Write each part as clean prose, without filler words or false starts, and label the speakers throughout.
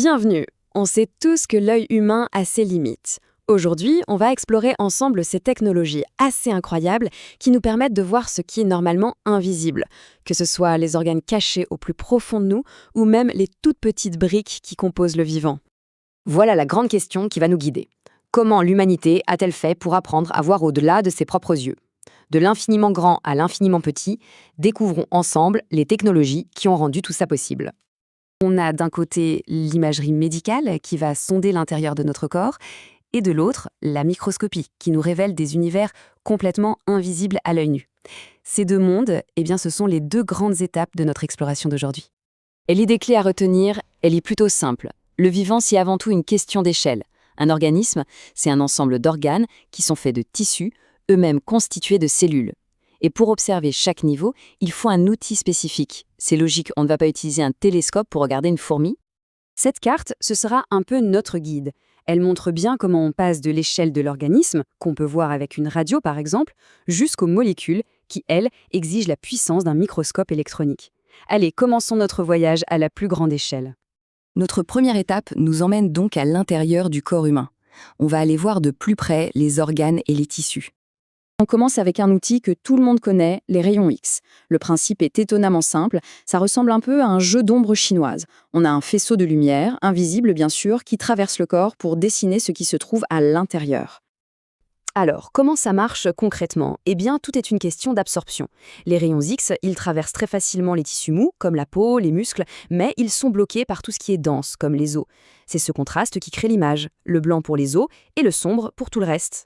Speaker 1: Bienvenue. On sait tous que l'œil humain a ses limites. Aujourd'hui, on va explorer ensemble ces technologies assez incroyables qui nous permettent de voir ce qui est normalement invisible, que ce soit les organes cachés au plus profond de nous ou même les toutes petites briques qui composent le vivant.
Speaker 2: Voilà la grande question qui va nous guider. Comment l'humanité a-t-elle fait pour apprendre à voir au-delà de ses propres yeux? De l'infiniment grand à l'infiniment petit, découvrons ensemble les technologies qui ont rendu tout ça possible.
Speaker 1: On a d'un côté l'imagerie médicale qui va sonder l'intérieur de notre corps, et de l'autre, la microscopie qui nous révèle des univers complètement invisibles à l'œil nu. Ces deux mondes, ce sont les deux grandes étapes de notre exploration d'aujourd'hui. Et l'idée clé à retenir, elle est plutôt simple. Le vivant, c'est avant tout une question d'échelle. Un organisme, c'est un ensemble d'organes qui sont faits de tissus, eux-mêmes constitués de cellules. Et pour observer chaque niveau, il faut un outil spécifique. C'est logique, on ne va pas utiliser un télescope pour regarder une fourmi. Cette carte, ce sera un peu notre guide. Elle montre bien comment on passe de l'échelle de l'organisme, qu'on peut voir avec une radio par exemple, jusqu'aux molécules qui, elles, exigent la puissance d'un microscope électronique. Allez, commençons notre voyage à la plus grande échelle.
Speaker 2: Notre première étape nous emmène donc à l'intérieur du corps humain. On va aller voir de plus près les organes et les tissus.
Speaker 1: On commence avec un outil que tout le monde connaît, les rayons X. Le principe est étonnamment simple, ça ressemble un peu à un jeu d'ombre chinoise. On a un faisceau de lumière, invisible bien sûr, qui traverse le corps pour dessiner ce qui se trouve à l'intérieur. Alors, comment ça marche concrètement? Tout est une question d'absorption. Les rayons X, ils traversent très facilement les tissus mous, comme la peau, les muscles, mais ils sont bloqués par tout ce qui est dense, comme les os. C'est ce contraste qui crée l'image, le blanc pour les os et le sombre pour tout le reste.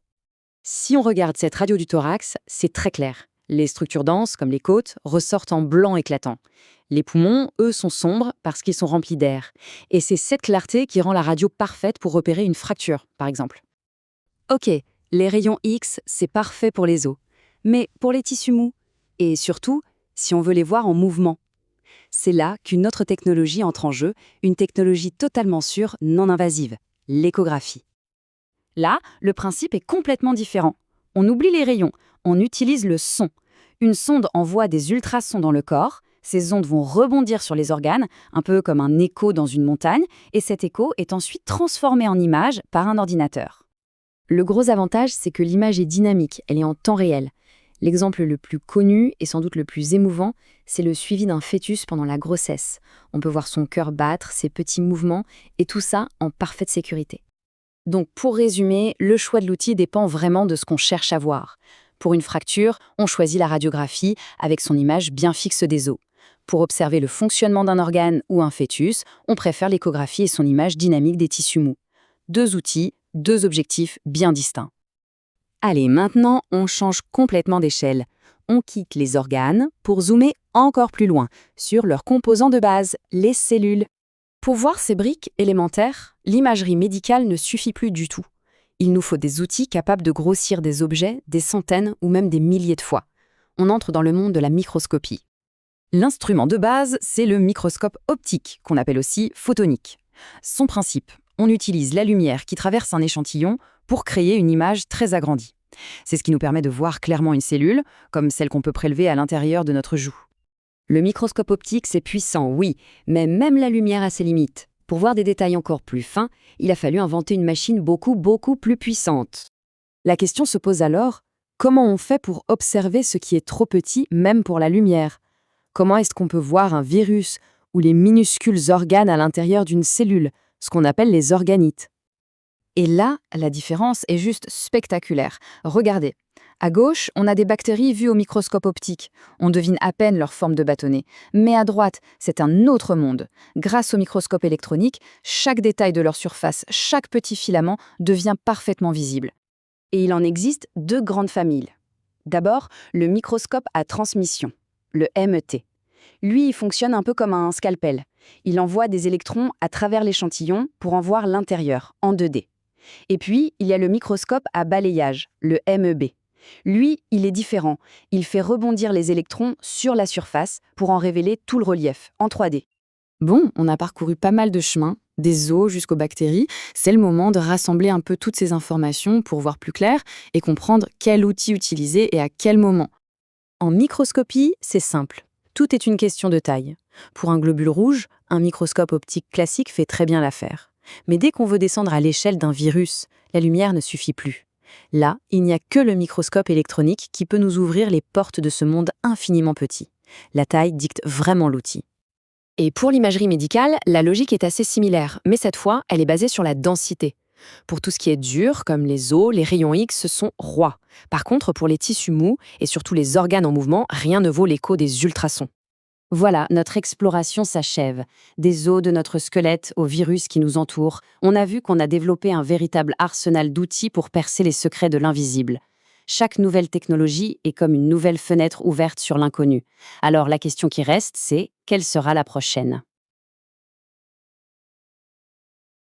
Speaker 1: Si on regarde cette radio du thorax, c'est très clair. Les structures denses, comme les côtes, ressortent en blanc éclatant. Les poumons, eux, sont sombres parce qu'ils sont remplis d'air. Et c'est cette clarté qui rend la radio parfaite pour repérer une fracture, par exemple. Ok, les rayons X, c'est parfait pour les os. Mais pour les tissus mous, et surtout, si on veut les voir en mouvement. C'est là qu'une autre technologie entre en jeu, une technologie totalement sûre, non invasive, l'échographie. Là, le principe est complètement différent. On oublie les rayons, on utilise le son. Une sonde envoie des ultrasons dans le corps, ces ondes vont rebondir sur les organes, un peu comme un écho dans une montagne, et cet écho est ensuite transformé en image par un ordinateur. Le gros avantage, c'est que l'image est dynamique, elle est en temps réel. L'exemple le plus connu et sans doute le plus émouvant, c'est le suivi d'un fœtus pendant la grossesse. On peut voir son cœur battre, ses petits mouvements, et tout ça en parfaite sécurité. Donc pour résumer, le choix de l'outil dépend vraiment de ce qu'on cherche à voir. Pour une fracture, on choisit la radiographie avec son image bien fixe des os. Pour observer le fonctionnement d'un organe ou un fœtus, on préfère l'échographie et son image dynamique des tissus mous. Deux outils, deux objectifs bien distincts. Allez, maintenant, on change complètement d'échelle. On quitte les organes pour zoomer encore plus loin sur leurs composants de base, les cellules. Pour voir ces briques élémentaires, l'imagerie médicale ne suffit plus du tout. Il nous faut des outils capables de grossir des objets des centaines ou même des milliers de fois. On entre dans le monde de la microscopie. L'instrument de base, c'est le microscope optique, qu'on appelle aussi photonique. Son principe, on utilise la lumière qui traverse un échantillon pour créer une image très agrandie. C'est ce qui nous permet de voir clairement une cellule, comme celle qu'on peut prélever à l'intérieur de notre joue. Le microscope optique, c'est puissant, oui, mais même la lumière a ses limites. Pour voir des détails encore plus fins, il a fallu inventer une machine beaucoup plus puissante. La question se pose alors, comment on fait pour observer ce qui est trop petit, même pour la lumière? Comment est-ce qu'on peut voir un virus ou les minuscules organes à l'intérieur d'une cellule, ce qu'on appelle les organites? Et là, la différence est juste spectaculaire. Regardez. À gauche, on a des bactéries vues au microscope optique. On devine à peine leur forme de bâtonnet. Mais à droite, c'est un autre monde. Grâce au microscope électronique, chaque détail de leur surface, chaque petit filament devient parfaitement visible. Et il en existe deux grandes familles. D'abord, le microscope à transmission, le MET. Lui, il fonctionne un peu comme un scalpel. Il envoie des électrons à travers l'échantillon pour en voir l'intérieur, en 2D. Et puis, il y a le microscope à balayage, le MEB. Lui, il est différent. Il fait rebondir les électrons sur la surface pour en révéler tout le relief, en 3D. Bon, on a parcouru pas mal de chemins, des os jusqu'aux bactéries. C'est le moment de rassembler un peu toutes ces informations pour voir plus clair et comprendre quel outil utiliser et à quel moment. En microscopie, c'est simple. Tout est une question de taille. Pour un globule rouge,
Speaker 3: Un microscope optique classique fait très bien l'affaire. Mais dès qu'on veut descendre à l'échelle d'un virus, la lumière ne suffit plus. Là, il n'y a que le microscope électronique qui peut nous ouvrir les portes de ce monde infiniment petit. La taille dicte vraiment l'outil.
Speaker 2: Et pour l'imagerie médicale, la logique est assez similaire, mais cette fois, elle est basée sur la densité. Pour tout ce qui est dur, comme les os, les rayons X sont rois. Par contre, pour les tissus mous et surtout les organes en mouvement, rien ne vaut l'écho des ultrasons.
Speaker 1: Voilà, notre exploration s'achève. Des os de notre squelette aux virus qui nous entourent, on a vu qu'on a développé un véritable arsenal d'outils pour percer les secrets de l'invisible. Chaque nouvelle technologie est comme une nouvelle fenêtre ouverte sur l'inconnu. Alors la question qui reste, c'est quelle sera la prochaine ?